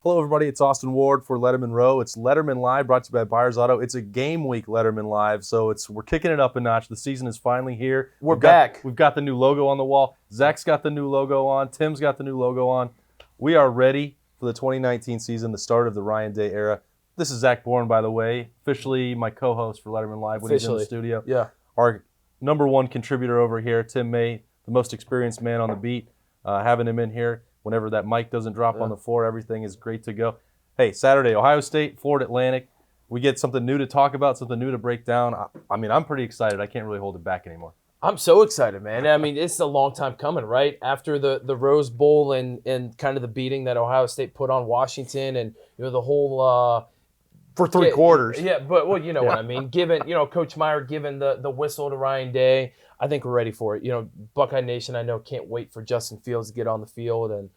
Hello, everybody. It's Austin Ward for Lettermen Row. It's Lettermen Live, brought to you by Byers Auto. It's a game week Lettermen Live, so we're kicking it up a notch. The season is finally here. We're back. We've got the new logo on the wall. Zach's got the new logo on. Tim's got the new logo on. We are ready for the 2019 season, the start of the Ryan Day era. This is Zach Boren, by the way, officially my co-host for Lettermen Live when he's in the studio. Yeah. Our number one contributor over here, Tim May, the most experienced man on the beat, having him in here. Whenever that mic doesn't drop on the floor, everything is great to go. Hey, Saturday, Ohio State, Florida Atlantic. We get something new to talk about, something new to break down. I mean, I'm pretty excited. I can't really hold it back anymore. I'm so excited, man. I mean, it's a long time coming, right? After the Rose Bowl and kind of the beating that Ohio State put on Washington and, the whole for three quarters. Yeah, but what I mean. Given, Coach Meyer giving the whistle to Ryan Day, I think we're ready for it. Buckeye Nation, I know, can't wait for Justin Fields to get on the field, and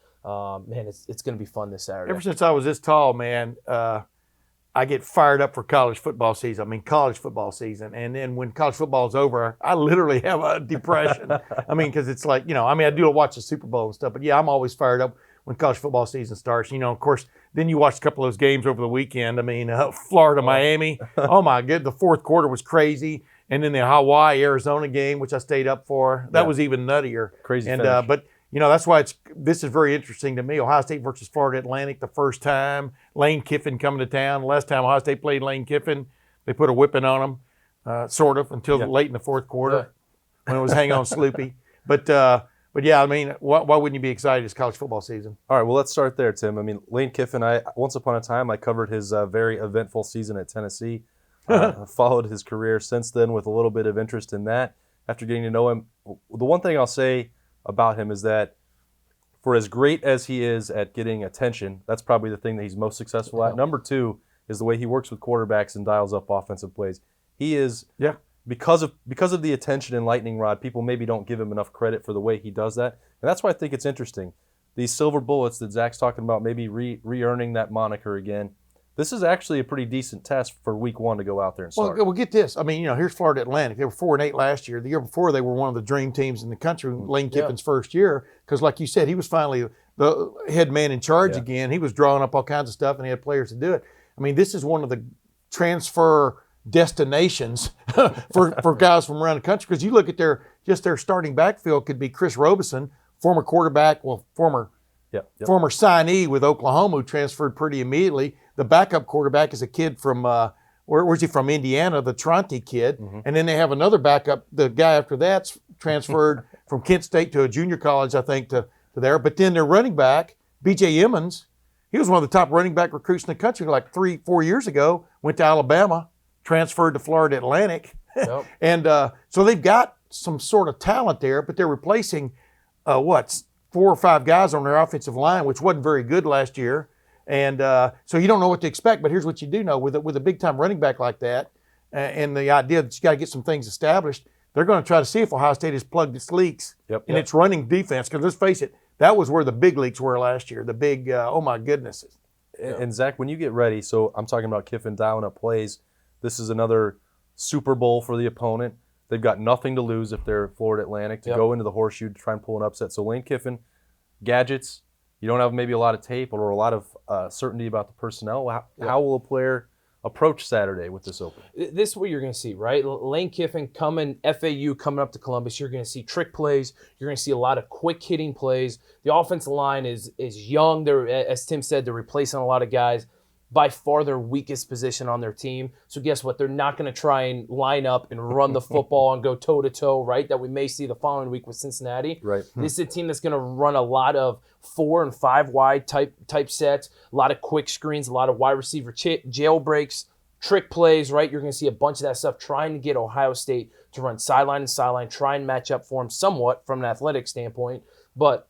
man, it's going to be fun this Saturday. Ever since I was this tall, man, I get fired up for college football season. And then when college football is over, I literally have a depression. Because it's like, I do watch the Super Bowl and stuff, but yeah, I'm always fired up when college football season starts. Of course, then you watch a couple of those games over the weekend. Florida, Miami. Oh my good, the fourth quarter was crazy. And then the Hawaii, Arizona game, which I stayed up for, that was even nuttier. Crazy finish. But that's why this is very interesting to me. Ohio State versus Florida Atlantic the first time. Lane Kiffin coming to town. The last time Ohio State played Lane Kiffin, they put a whipping on him, sort of, until late in the fourth quarter when it was hang on Sloopy. But yeah, why wouldn't you be excited? It's college football season. All right, well, let's start there, Tim. Lane Kiffin, once upon a time, I covered his very eventful season at Tennessee. Followed his career since then with a little bit of interest in that. After getting to know him, the one thing I'll say about him is that for as great as he is at getting attention, that's probably the thing that he's most successful at. Number two is the way he works with quarterbacks and dials up offensive plays. He is, because of the attention and lightning rod, people maybe don't give him enough credit for the way he does that. And that's why I think it's interesting. These silver bullets that Zach's talking about, maybe re-earning that moniker again. This is actually a pretty decent test for week one to go out there and start. Well, get this. Here's Florida Atlantic. They were 4-8 last year. The year before, they were one of the dream teams in the country, Lane Kiffin's first year, because like you said, he was finally the head man in charge again. He was drawing up all kinds of stuff, and he had players to do it. This is one of the transfer destinations for guys from around the country, because you look at their starting backfield could be Chris Robeson, former quarterback, former signee with Oklahoma, who transferred pretty immediately. The backup quarterback is a kid from, where's he from? Indiana, the Tronte kid. Mm-hmm. And then they have another backup. The guy after that's transferred from Kent State to a junior college, I think, to there. But then their running back, B.J. Emmons, he was one of the top running back recruits in the country like 3-4 years ago, went to Alabama, transferred to Florida Atlantic. Yep. And so they've got some sort of talent there, but they're replacing, 4 or 5 guys on their offensive line, which wasn't very good last year. And so you don't know what to expect, but here's what you do know. With a big-time running back like that and the idea that you got to get some things established, they're going to try to see if Ohio State has plugged its leaks in its running defense. Because let's face it, that was where the big leaks were last year, the big, oh, my goodness. And, Zach, when you get ready, so I'm talking about Kiffin dialing up plays. This is another Super Bowl for the opponent. They've got nothing to lose if they're Florida Atlantic to go into the horseshoe to try and pull an upset. So Lane Kiffin, gadgets. You don't have maybe a lot of tape or a lot of certainty about the personnel. How will a player approach Saturday with this open? This is what you're going to see, right? Lane Kiffin FAU coming up to Columbus. You're going to see trick plays. You're going to see a lot of quick hitting plays. The offensive line is young. As Tim said, they're replacing a lot of guys. By far their weakest position on their team. So guess what? They're not going to try and line up and run the football and go toe-to-toe, right? That we may see the following week with Cincinnati. Right. This is a team that's going to run a lot of 4 and 5 wide type sets, a lot of quick screens, a lot of wide receiver jailbreaks, trick plays, right? You're going to see a bunch of that stuff trying to get Ohio State to run sideline and sideline, try and match up for them somewhat from an athletic standpoint. But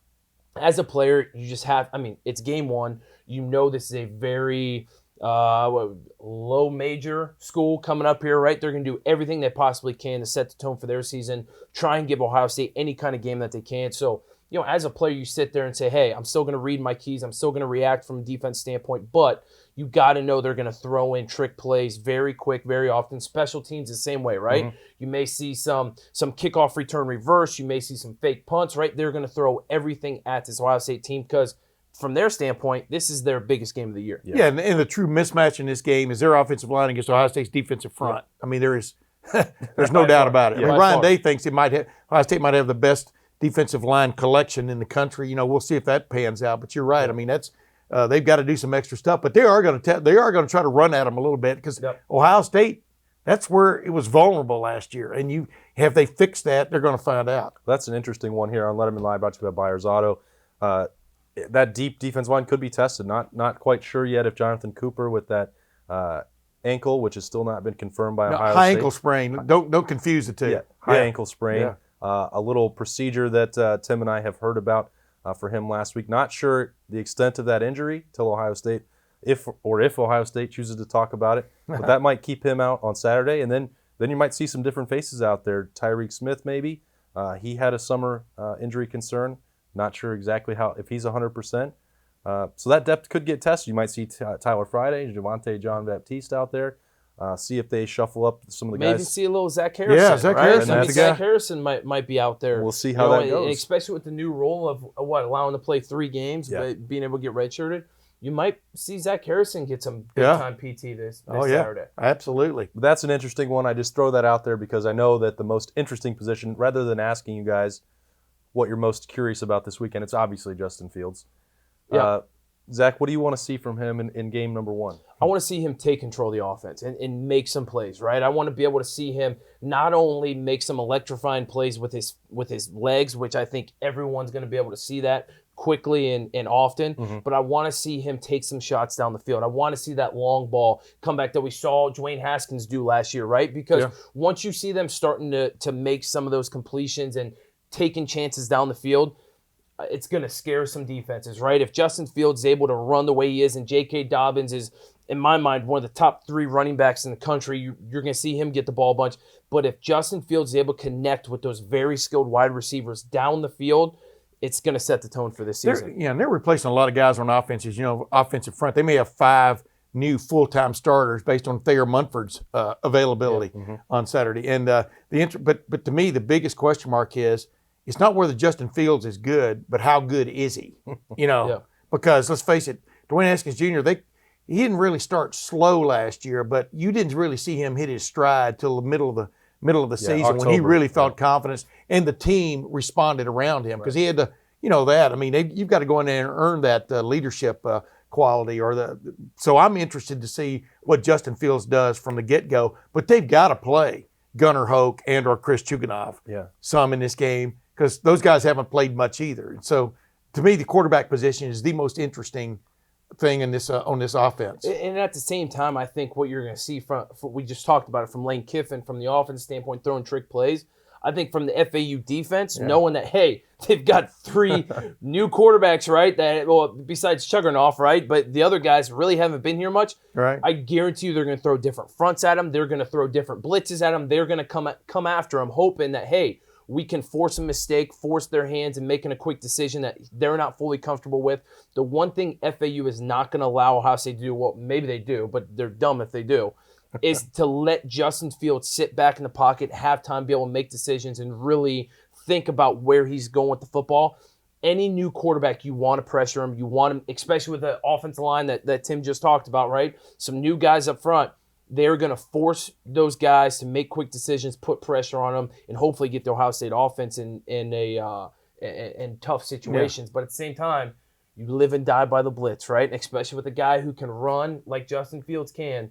as a player, you just have, it's game one. This is a very low major school coming up here, right? They're going to do everything they possibly can to set the tone for their season, try and give Ohio State any kind of game that they can. So, as a player, you sit there and say, hey, I'm still going to read my keys. I'm still going to react from a defense standpoint, but you got to know they're going to throw in trick plays very quick, very often. Special teams the same way, right? Mm-hmm. You may see some kickoff return reverse. You may see some fake punts, right? They're going to throw everything at this Ohio State team because from their standpoint, this is their biggest game of the year. Yeah, and the true mismatch in this game is their offensive line against Ohio State's defensive front. I mean, there's no doubt about it. I mean, Ryan Day thinks Ohio State might have the best defensive line collection in the country. You know, we'll see if that pans out. But you're right. I mean, that's they've got to do some extra stuff. But they are going to try to run at them a little bit because Ohio State, that's where it was vulnerable last year. And have they fixed that, they're going to find out. That's an interesting one here on Lettermen Live, brought to you by Byers Auto. That deep defense line could be tested. Not quite sure yet if Jonathan Cooper with that ankle, which has still not been confirmed by Ohio State. High ankle sprain. Don't confuse the two. Yeah, high ankle sprain. Yeah. A little procedure that Tim and I have heard about for him last week. Not sure the extent of that injury till Ohio State, if Ohio State chooses to talk about it. But that might keep him out on Saturday, and then you might see some different faces out there. Tyreek Smith maybe. He had a summer injury concern. Not sure exactly if he's 100%. So that depth could get tested. You might see Tyler Friday, Javonte John Baptiste out there. See if they shuffle up some of the guys. Maybe see a little Zach Harrison. Yeah, Zach Harrison. I mean, Zach Harrison might be out there. We'll see how that goes. And especially with the new rule of allowing to play 3 games, but being able to get redshirted. You might see Zach Harrison get some big-time PT this Saturday. Absolutely. But that's an interesting one. I just throw that out there because I know that the most interesting position, rather than asking you guys what you're most curious about this weekend, it's obviously Justin Fields. Yeah. Zach, what do you want to see from him in game number 1? I want to see him take control of the offense and make some plays, right? I want to be able to see him not only make some electrifying plays with his legs, which I think everyone's going to be able to see that quickly and often, but I want to see him take some shots down the field. I want to see that long ball comeback that we saw Dwayne Haskins do last year, right? Because once you see them starting to make some of those completions and taking chances down the field, it's going to scare some defenses, right? If Justin Fields is able to run the way he is, and J.K. Dobbins is, in my mind, one of the top 3 running backs in the country, you're going to see him get the ball a bunch. But if Justin Fields is able to connect with those very skilled wide receivers down the field, it's going to set the tone for this season. And they're replacing a lot of guys on offenses. You know, offensive front, they may have 5 new full-time starters based on Thayer Munford's availability on Saturday. And but to me, the biggest question mark is, it's not whether Justin Fields is good, but how good is he? You know, because let's face it, Dwayne Haskins Jr., he didn't really start slow last year, but you didn't really see him hit his stride till the middle of the season, October, when he really felt confidence, and the team responded around him because he had to, I mean, you've got to go in there and earn that leadership quality So I'm interested to see what Justin Fields does from the get-go, but they've got to play Gunnar Hoke and or Chris Chugunov some in this game, because those guys haven't played much either. So, to me, the quarterback position is the most interesting thing in this on this offense. And at the same time, I think what you're going to see we just talked about it from Lane Kiffin, from the offense standpoint, throwing trick plays. I think from the FAU defense, knowing that, hey, they've got 3 new quarterbacks, right? Besides Chugunov, right? But the other guys really haven't been here much. Right. I guarantee you they're going to throw different fronts at them. They're going to throw different blitzes at them. They're going to come after them, hoping that, hey, we can force a mistake, force their hands in making a quick decision that they're not fully comfortable with. The one thing FAU is not going to allow Ohio State to do, well, maybe they do, but they're dumb if they do, is to let Justin Fields sit back in the pocket, have time, be able to make decisions, and really think about where he's going with the football. Any new quarterback, you want to pressure him. You want him, especially with the offensive line that Tim just talked about, right? Some new guys up front. They're going to force those guys to make quick decisions, put pressure on them, and hopefully get the Ohio State offense in tough situations. But at the same time, you live and die by the blitz, right? And especially with a guy who can run like Justin Fields can,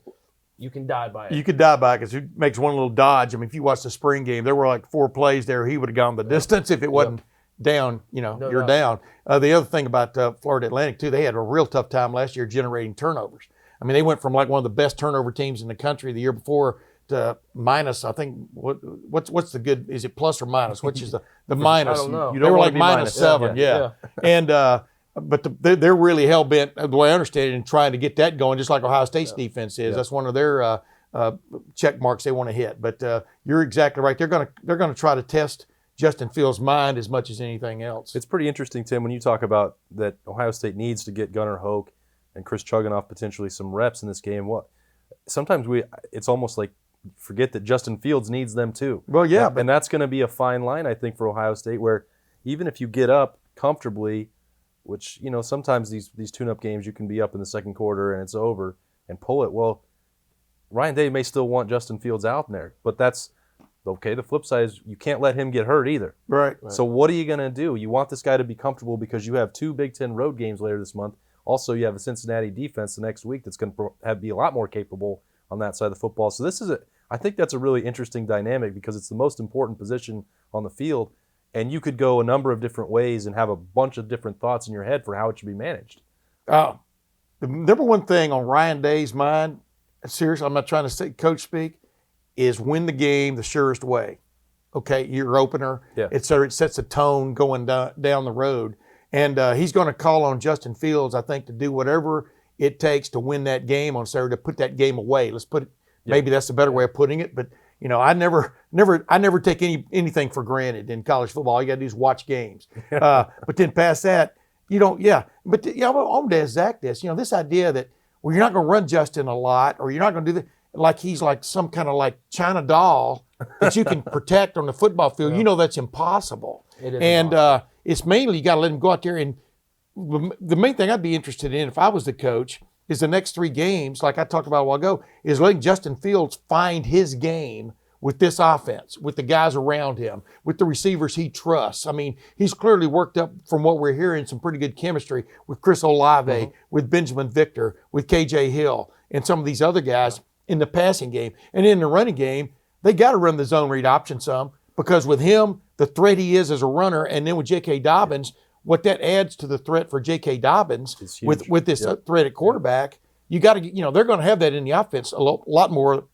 you can die by it. You could die by it because he makes one little dodge. I mean, if you watch the spring game, there were like 4 plays there. He would have gone the distance if it wasn't down, you're down. The other thing about Florida Atlantic, too, they had a real tough time last year generating turnovers. I mean, they went from like one of the best turnover teams in the country the year before to minus, I think, what's the good, is it plus or minus? Which is the minus? I don't know. They were like -7, And, but they're really hell-bent, the way I understand it, in trying to get that going, just like Ohio State's defense is. That's one of their check marks they want to hit. But you're exactly right. They're going to try to test Justin Fields' mind as much as anything else. It's pretty interesting, Tim, when you talk about that Ohio State needs to get Gunnar Hoke and Chris Chugunov potentially some reps in this game. Sometimes it's almost like forget that Justin Fields needs them too. Well, yeah. And that's going to be a fine line, I think, for Ohio State, where even if you get up comfortably, which, sometimes these tune-up games you can be up in the second quarter and it's over and pull it. Well, Ryan Day may still want Justin Fields out there, but that's okay. The flip side is you can't let him get hurt either. Right. So what are you going to do? You want this guy to be comfortable because you have 2 Big Ten road games later this month. Also, you have a Cincinnati defense the next week that's going to be a lot more capable on that side of the football. So I think that's a really interesting dynamic because it's the most important position on the field, and you could go a number of different ways and have a bunch of different thoughts in your head for how it should be managed. The number one thing on Ryan Day's mind, seriously, I'm not trying to say coach speak, is win the game the surest way. Okay, your opener. Yeah. It sets a tone going down the road. And he's going to call on Justin Fields, I think, to do whatever it takes to win that game on Saturday, to put that game away. Let's put it, maybe that's a better way of putting it. But, I never take anything for granted in college football. All you got to do is watch games. But then past that, you don't, yeah. But, I'm to Zach this, this idea that, well, you're not going to run Justin a lot, or you're not going to do that, like he's like some kind of like China doll that you can protect on the football field. Yeah. That's impossible. It is and impossible. It's mainly you got to let him go out there. And the main thing I'd be interested in if I was the coach is the next 3 games, like I talked about a while ago, is letting Justin Fields find his game with this offense, with the guys around him, with the receivers he trusts. I mean, he's clearly worked up, from what we're hearing, some pretty good chemistry with Chris Olave, with Benjamin Victor, with KJ Hill, and some of these other guys in the passing game. And in the running game, they got to run the zone read option some, because with him, the threat he is as a runner, and then with J.K. Dobbins, what that adds to the threat for J.K. Dobbins with this threat at quarterback, you got to, they're going to have that in the offense a lot more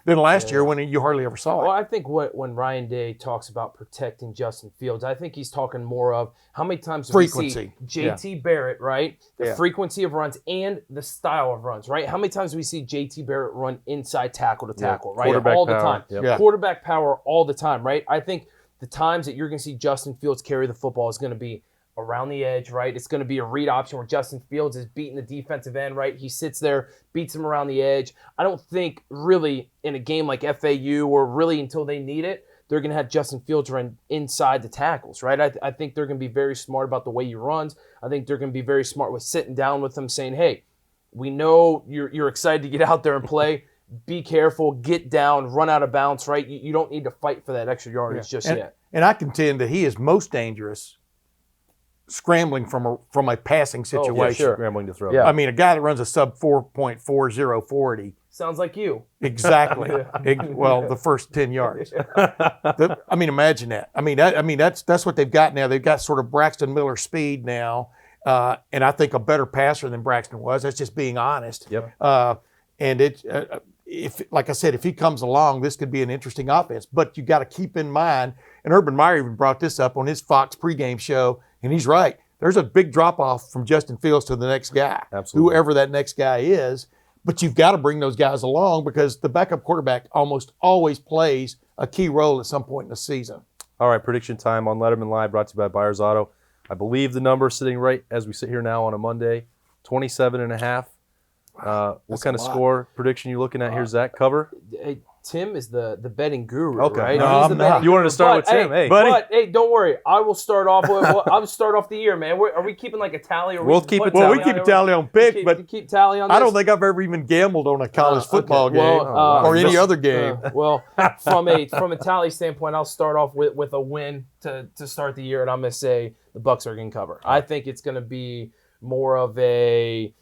than last year when you hardly ever saw it. Well, I think when Ryan Day talks about protecting Justin Fields, I think he's talking more of how many times do we see J.T. Barrett, right? The frequency of runs and the style of runs, right? How many times do we see J.T. Barrett run inside tackle to tackle, right? All the time. Quarterback power all the time, right? I think the times that you're going to see Justin Fields carry the football is going to be around the edge, right? It's going to be a read option where Justin Fields is beating the defensive end, right? He sits there, beats him around the edge. I don't think really in a game like FAU or really until they need it, they're going to have Justin Fields run inside the tackles, right? I think they're going to be very smart about the way he runs. I think they're going to be very smart with sitting down with him saying, hey, we know you're excited to get out there and play. Be careful, get down, run out of bounds, right? You don't need to fight for that extra yardage just yet. And I contend that he is most dangerous scrambling from a passing situation. Oh, yeah, sure. Scrambling to throw. Yeah. I mean, a guy that runs a sub 4.4040. Sounds like you. Exactly. Well, the first 10 yards. Imagine that. That's what they've got now. They've got sort of Braxton Miller speed now, and I think a better passer than Braxton was. That's just being honest. Yep. If like I said, if he comes along, this could be an interesting offense. But you got to keep in mind, and Urban Meyer even brought this up on his Fox pregame show, and he's right. There's a big drop-off from Justin Fields to the next guy, Absolutely. whoever that next guy is. But you've got to bring those guys along because the backup quarterback almost always plays a key role at some point in the season. All right, prediction time on Lettermen Live, brought to you by Byers Auto. I believe the number sitting right as we sit here now on a Monday, 27.5. What kind of score prediction you looking at here, Zach? Cover? Hey, Tim is the betting guru, Okay. right? No, He's I'm the not. betting You wanted to guru. start with Tim, hey. buddy. But hey, don't worry. I will start off. I'll start off the year, man. Are we keeping like a tally? Or We'll keep a Well, we tally. keep a tally on pick, but keep tally on this? I don't think I've ever even gambled on a college football game or any other game. From a tally standpoint, I'll start off with a win to start the year, and I'm going to say the Bucs are going to cover. I think it's going to be more of a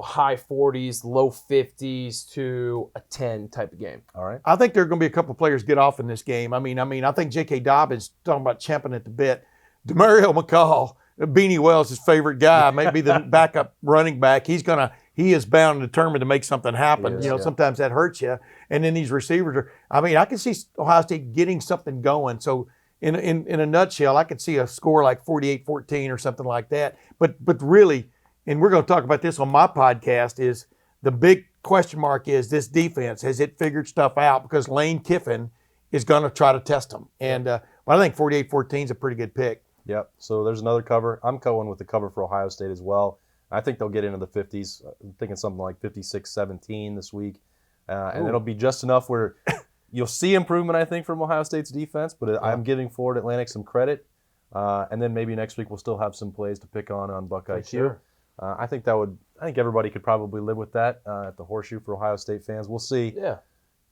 high 40s, low 50s to a 10 type of game. All right. I think there are going to be a couple of players get off in this game. I think J.K. Dobbins, talking about champing at the bit. Demario McCall, Beanie Wells' his favorite guy, maybe the backup running back. He is bound and determined to make something happen. Sometimes that hurts you. And then these receivers I can see Ohio State getting something going. So in a nutshell, I could see a score like 48-14 or something like that. But really, and we're going to talk about this on my podcast, is the big question mark is this defense. Has it figured stuff out? Because Lane Kiffin is going to try to test them. And I think 48-14 is a pretty good pick. Yep. So there's another cover. I'm going with the cover for Ohio State as well. I think they'll get into the 50s. I'm thinking something like 56-17 this week. And it'll be just enough where you'll see improvement, I think, from Ohio State's defense. But I'm giving Florida Atlantic some credit. And then maybe next week we'll still have some plays to pick on Buckeye Q. Sure. I think everybody could probably live with that at the Horseshoe for Ohio State fans. We'll see. Yeah.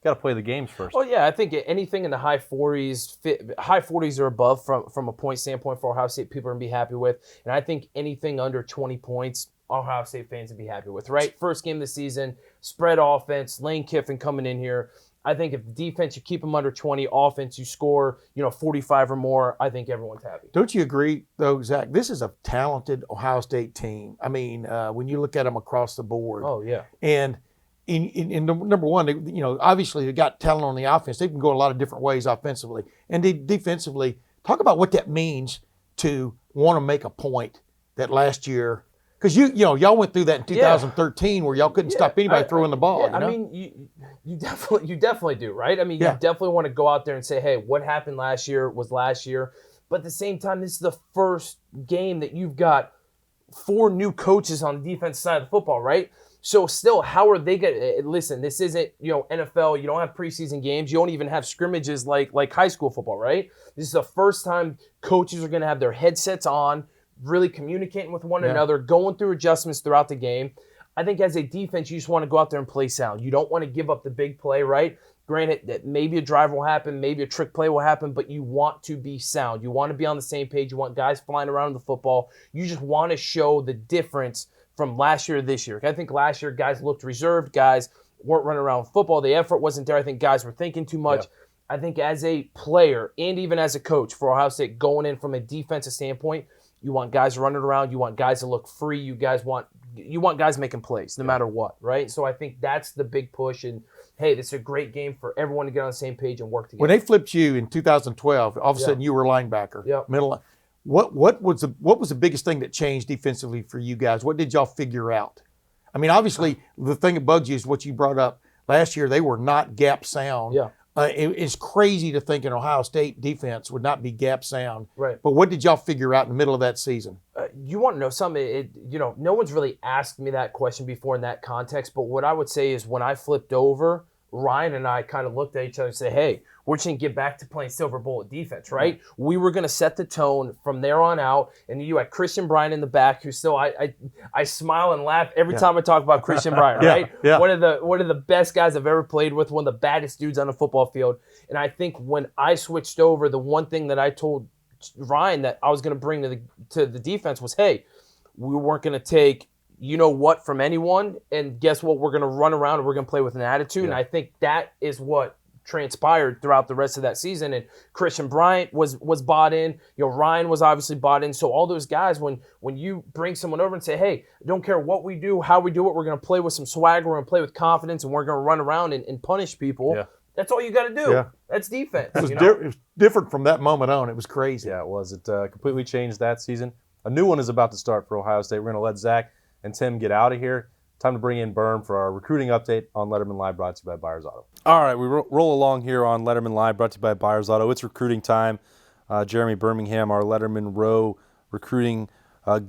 Got to play the games first. Oh yeah, I think anything in the high 40s or above from a point standpoint for Ohio State, people are gonna be happy with. And I think anything under 20 points, Ohio State fans would be happy with. Right, first game of the season, spread offense, Lane Kiffin coming in here. I think if defense you keep them under 20, offense you score 45 or more, I think everyone's happy. Don't you agree, though, Zach? This is a talented Ohio State team. I mean, when you look at them across the board. Oh yeah. And in number one, obviously they got talent on the offense. They can go a lot of different ways offensively and defensively. Talk about what that means to want to make a point that last year, because y'all went through that in 2013 where y'all couldn't stop anybody throwing the ball. I mean, you definitely do, right? I mean, you definitely want to go out there and say, hey, what happened last year was last year. But at the same time, this is the first game that you've got 4 new coaches on the defensive side of the football, right? So still, how are they going to – listen, this isn't, NFL. You don't have preseason games. You don't even have scrimmages like high school football, right? This is the first time coaches are going to have their headsets on, really communicating with one another, going through adjustments throughout the game. I think as a defense, you just want to go out there and play sound. You don't want to give up the big play, right? Granted, that maybe a drive will happen, maybe a trick play will happen, but you want to be sound. You want to be on the same page. You want guys flying around the football. You just want to show the difference from last year to this year. I think last year guys looked reserved. Guys weren't running around with football. The effort wasn't there. I think guys were thinking too much. Yeah. I think as a player and even as a coach for Ohio State, going in from a defensive standpoint, you want guys running around. You want guys to look free. You want guys making plays no matter what, right? So I think that's the big push. And, hey, this is a great game for everyone to get on the same page and work together. When they flipped you in 2012, all of a sudden you were a linebacker, middle line. What was the biggest thing that changed defensively for you guys? What did y'all figure out? I mean, obviously, the thing that bugs you is what you brought up. Last year, they were not gap sound. Yeah. It's crazy to think an Ohio State defense would not be gap sound. Right. But what did y'all figure out in the middle of that season? You want to know something? No one's really asked me that question before in that context. But what I would say is when I flipped over, Ryan and I kind of looked at each other and said, hey, we're just going to get back to playing silver bullet defense, right? We were going to set the tone from there on out. And you had Christian Bryant in the back, who still I smile and laugh every time I talk about Christian Bryant, right? Yeah. One of the best guys I've ever played with, one of the baddest dudes on the football field. And I think when I switched over, the one thing that I told Ryan that I was going to bring to the defense was, hey, we weren't going to take what from anyone, and guess what? We're going to run around and we're going to play with an attitude. Yeah. And I think that is what transpired throughout the rest of that season. And Christian Bryant was bought in. Ryan was obviously bought in. So all those guys, when you bring someone over and say, hey, don't care what we do, how we do it, we're going to play with some swag, we're going to play with confidence, and we're going to run around and punish people. Yeah. That's all you got to do. Yeah. That's defense. It was different from that moment on. It was crazy. Yeah, it was. It completely changed that season. A new one is about to start for Ohio State. We're going to let Zach and Tim get out of here. Time to bring in Birm for our recruiting update on Lettermen Live, brought to you by Byers Auto. All right, we roll along here on Lettermen Live, brought to you by Byers Auto. It's recruiting time. Jeremy Birmingham, our Lettermen Row recruiting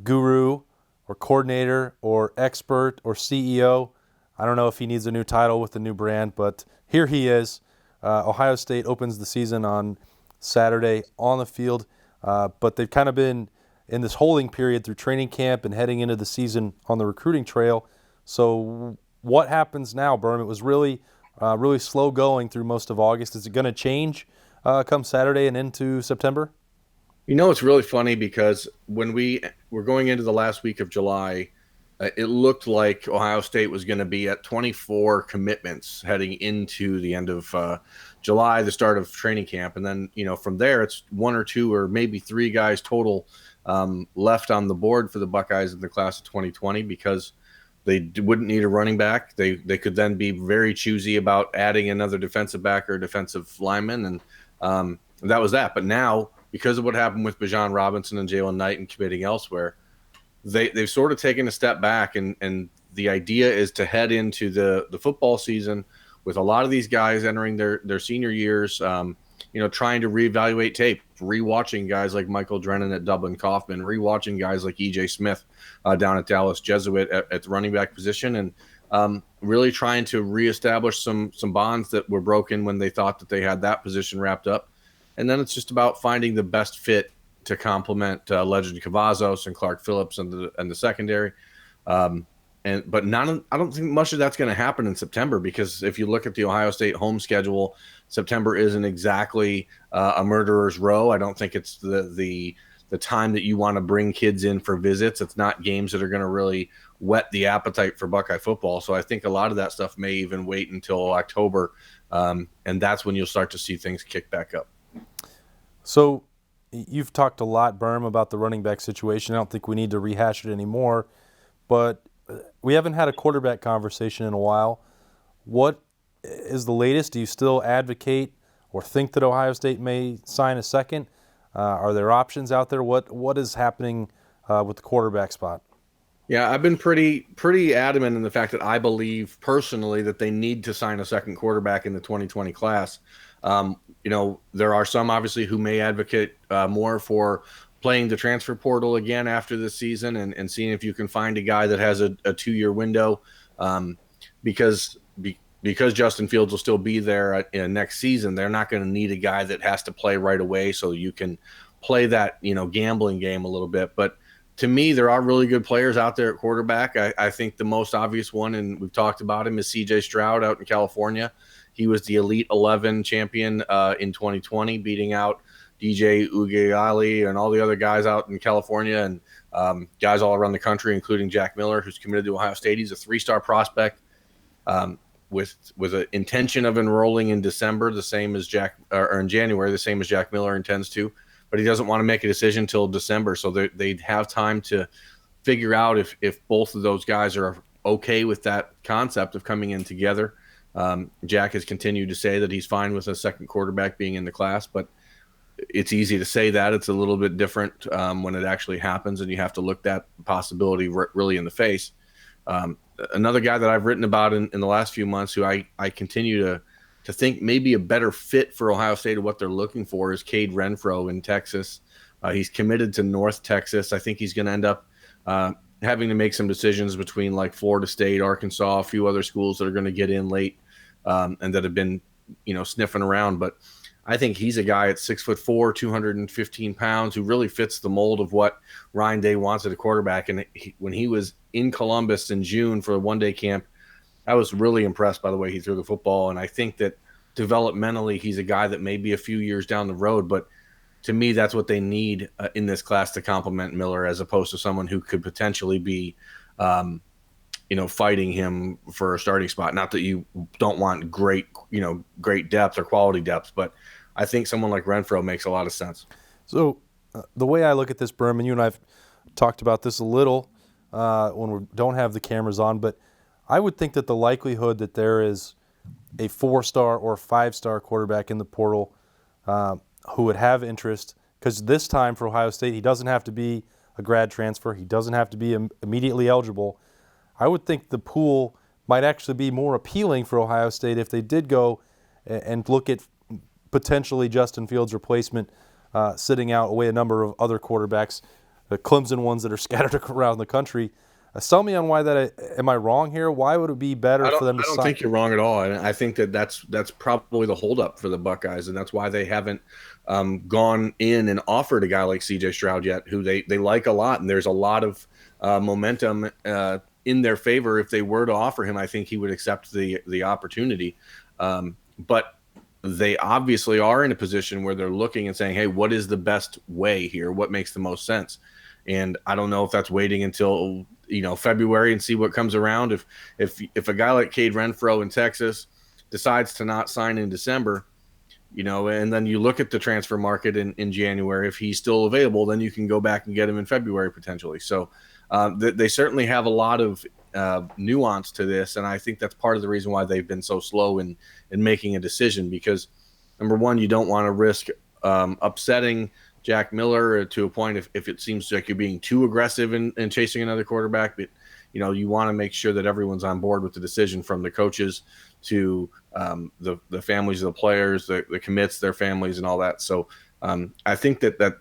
guru or coordinator or expert or CEO. I don't know if he needs a new title with the new brand, but here he is. Ohio State opens the season on Saturday on the field, but they've kind of been in this holding period through training camp and heading into the season on the recruiting trail. So what happens now, Birm? It was really slow going through most of August. Is it going to change come Saturday and into September? It's really funny because when we were going into the last week of July, it looked like Ohio State was going to be at 24 commitments heading into the end of July, the start of training camp. And then, from there, it's 1 or 2 or maybe 3 guys total left on the board for the Buckeyes in the class of 2020 because they wouldn't need a running back. They could then be very choosy about adding another defensive back or defensive lineman, and that was that. But now, because of what happened with Bijan Robinson and Jalen Knight and committing elsewhere, they've sort of taken a step back, and the idea is to head into the football season with a lot of these guys entering their senior years, trying to reevaluate tape, rewatching guys like Michael Drennan at Dublin Kaufman, rewatching guys like E.J. Smith down at Dallas Jesuit at the running back position, and really trying to reestablish some bonds that were broken when they thought that they had that position wrapped up. And then it's just about finding the best fit to complement Legend Cavazos and Clark Phillips and the secondary. But I don't think much of that's going to happen in September, because if you look at the Ohio State home schedule, September isn't exactly a murderer's row. I don't think it's the time that you want to bring kids in for visits. It's not games that are going to really whet the appetite for Buckeye football. So I think a lot of that stuff may even wait until October, and that's when you'll start to see things kick back up. So you've talked a lot, Birm, about the running back situation. I don't think we need to rehash it anymore, but we haven't had a quarterback conversation in a while. What is the latest? Do you still advocate or think that Ohio State may sign a second? Are there options out there? What is happening with the quarterback spot? Yeah, I've been pretty adamant in the fact that I believe personally that they need to sign a second quarterback in the 2020 class. There are some obviously who may advocate more for playing the transfer portal again after this season and seeing if you can find a guy that has a 2-year window, because Justin Fields will still be there next season. They're not going to need a guy that has to play right away, so you can play that gambling game a little bit. But to me, there are really good players out there at quarterback. I think the most obvious one, and we've talked about him, is C.J. Stroud out in California. He was the Elite 11 champion in 2020, beating out DJ Uiagalelei and all the other guys out in California, and guys all around the country, including Jack Miller, who's committed to Ohio State. He's a 3-star prospect with an intention of enrolling in December, the same as or in January, the same as Jack Miller intends to. But he doesn't want to make a decision until December, so they'd have time to figure out if both of those guys are okay with that concept of coming in together. Jack has continued to say that he's fine with a second quarterback being in the class, but it's easy to say that. It's a little bit different when it actually happens, and you have to look that possibility really in the face. Another guy that I've written about in the last few months, who I continue to think may be a better fit for Ohio State of what they're looking for, is Cade Renfro in Texas. He's committed to North Texas. I think he's going to end up having to make some decisions between like Florida State, Arkansas, a few other schools that are going to get in late and that have been, sniffing around. But I think he's a guy at 6'4", 215 pounds, who really fits the mold of what Ryan Day wants at a quarterback. And when he was in Columbus in June for a one-day camp, I was really impressed by the way he threw the football. And I think that developmentally, he's a guy that may be a few years down the road, but to me, that's what they need in this class to complement Miller, as opposed to someone who could potentially be, fighting him for a starting spot. Not that you don't want great depth or quality depth, but I think someone like Renfro makes a lot of sense. So the way I look at this, Birm, and you and I have talked about this a little when we don't have the cameras on, but I would think that the likelihood that there is a 4-star or 5-star quarterback in the portal who would have interest, because this time for Ohio State, he doesn't have to be a grad transfer. He doesn't have to be immediately eligible. I would think the pool might actually be more appealing for Ohio State if they did go and look at potentially Justin Fields' replacement sitting out away a number of other quarterbacks, the Clemson ones that are scattered around the country. Sell me on why that. Am I wrong here? Why would it be better for them to sign? I don't think you're wrong at all. And I think that's probably the holdup for the Buckeyes, and that's why they haven't gone in and offered a guy like C.J. Stroud yet, who they like a lot. And there's a lot of momentum in their favor. If they were to offer him, I think he would accept the opportunity. But they obviously are in a position where they're looking and saying, hey, what is the best way here? What makes the most sense? And I don't know if that's waiting until February and see what comes around. If a guy like Cade Renfro in Texas decides to not sign in December, and then you look at the transfer market in January, if he's still available, then you can go back and get him in February potentially. So they certainly have a lot of nuance to this, and I think that's part of the reason why they've been so slow in making a decision, because number one, you don't want to risk upsetting Jack Miller to a point if it seems like you're being too aggressive in chasing another quarterback. But you want to make sure that everyone's on board with the decision, from the coaches to the families of the players, the commits, their families, and all that. So I think that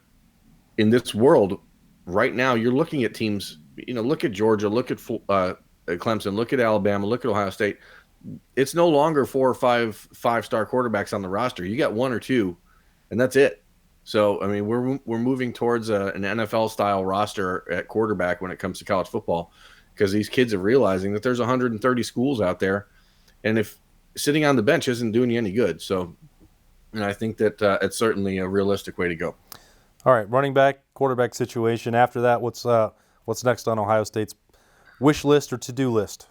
in this world right now, you're looking at teams. Look at Georgia, look at Clemson, look at Alabama, look at Ohio State. It's no longer 4 or 5 5-star quarterbacks on the roster. You got 1 or 2, and that's it. So, I mean, we're moving towards an NFL style roster at quarterback when it comes to college football, because these kids are realizing that there's 130 schools out there, and if sitting on the bench isn't doing you any good. So, and I think that it's certainly a realistic way to go. All right, running back, quarterback situation. After that, what's next on Ohio State's wish list or to-do list?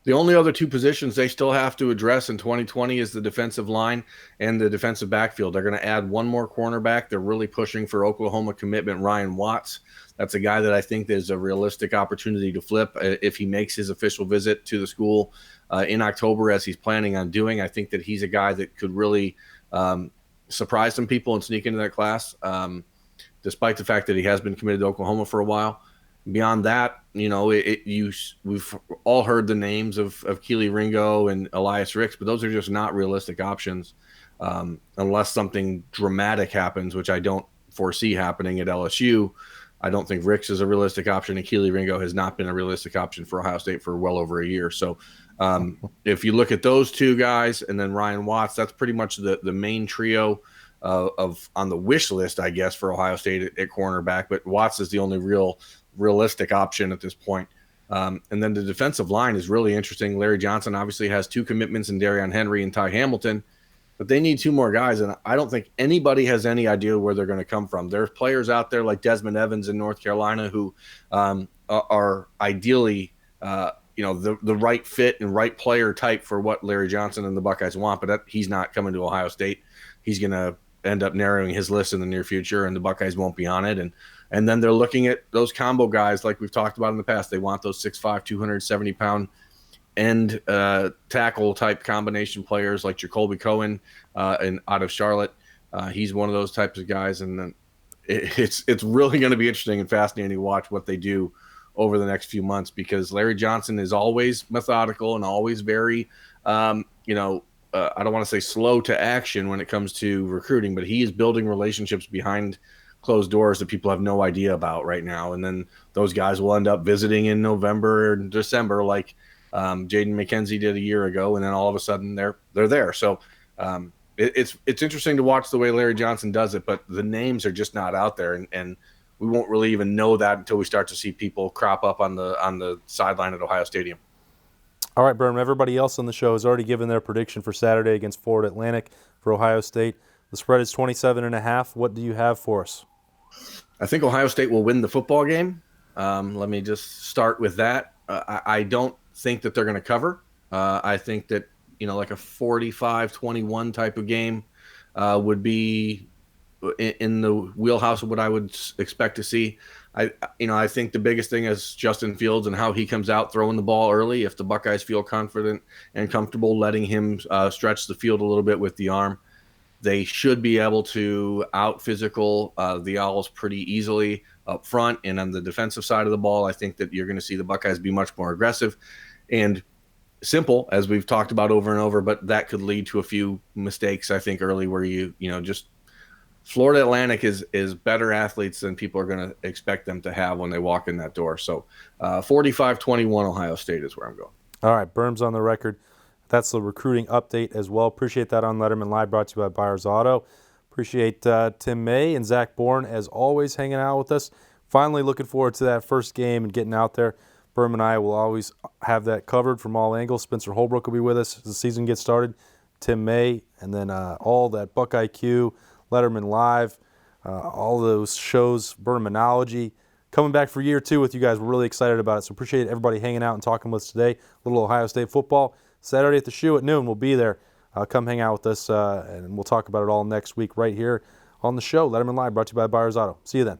The only other two positions they still have to address in 2020 is the defensive line and the defensive backfield. They're going to add one more cornerback. They're really pushing for Oklahoma commitment Ryan Watts. That's a guy that I think there's a realistic opportunity to flip if he makes his official visit to the school in October, as he's planning on doing. I think that he's a guy that could really surprise some people and sneak into that class, despite the fact that he has been committed to Oklahoma for a while. Beyond that, we've all heard the names of Keely Ringo and Elias Ricks, but those are just not realistic options unless something dramatic happens, which I don't foresee happening at LSU. I don't think Ricks is a realistic option, and Keely Ringo has not been a realistic option for Ohio State for well over a year. So if you look at those two guys and then Ryan Watts, that's pretty much the main trio of on the wish list, I guess, for Ohio State at cornerback. But Watts is the only realistic option at this point. And then the defensive line is really interesting. Larry Johnson obviously has two commitments in Darion Henry and Ty Hamilton, but they need two more guys, and I don't think anybody has any idea where they're going to come from. There's players out there like Desmond Evans in North Carolina who are ideally the right fit and right player type for what Larry Johnson and the Buckeyes want, but he's not coming to Ohio State. He's going to end up narrowing his list in the near future, and the Buckeyes won't be on it. And then they're looking at those combo guys like we've talked about in the past. They want those 6'5", 270-pound end tackle type combination players like Jacoby Cohen and out of Charlotte. He's one of those types of guys, and then it's really going to be interesting and fascinating to watch what they do over the next few months, because Larry Johnson is always methodical and always very I don't want to say slow to action when it comes to recruiting, but he is building relationships behind closed doors that people have no idea about right now. And then those guys will end up visiting in November or December, like Jaden McKenzie did a year ago. And then all of a sudden they're there. So it's interesting to watch the way Larry Johnson does it, but the names are just not out there. And we won't really even know that until we start to see people crop up on the sideline at Ohio Stadium. All right, Birm, everybody else on the show has already given their prediction for Saturday against Florida Atlantic for Ohio State. The spread is 27.5. What do you have for us? I think Ohio State will win the football game. Let me just start with that. I don't think that they're going to cover. I think that, like a 45-21 type of game would be in the wheelhouse of what I would expect to see. I think the biggest thing is Justin Fields and how he comes out throwing the ball early. If the Buckeyes feel confident and comfortable letting him stretch the field a little bit with the arm, they should be able to out-physical the Owls pretty easily up front. And on the defensive side of the ball, I think that you're going to see the Buckeyes be much more aggressive and simple, as we've talked about over and over, but that could lead to a few mistakes, I think, early where just Florida Atlantic is better athletes than people are going to expect them to have when they walk in that door. So 45-21 Ohio State is where I'm going. All right, Birm's on the record. That's the recruiting update as well. Appreciate that on Lettermen Live, brought to you by Byers Auto. Appreciate Tim May and Zach Boren, as always, hanging out with us. Finally looking forward to that first game and getting out there. Birm and I will always have that covered from all angles. Spencer Holbrook will be with us as the season gets started. Tim May, and then all that Buckeye Q, Lettermen Live, all those shows, Birminology, coming back for year 2 with you guys. We're really excited about it. So appreciate everybody hanging out and talking with us today. A little Ohio State football. Saturday at the Shoe at noon. We'll be there. Come hang out with us, and we'll talk about it all next week right here on the show. Lettermen Live, brought to you by Byers Auto. See you then.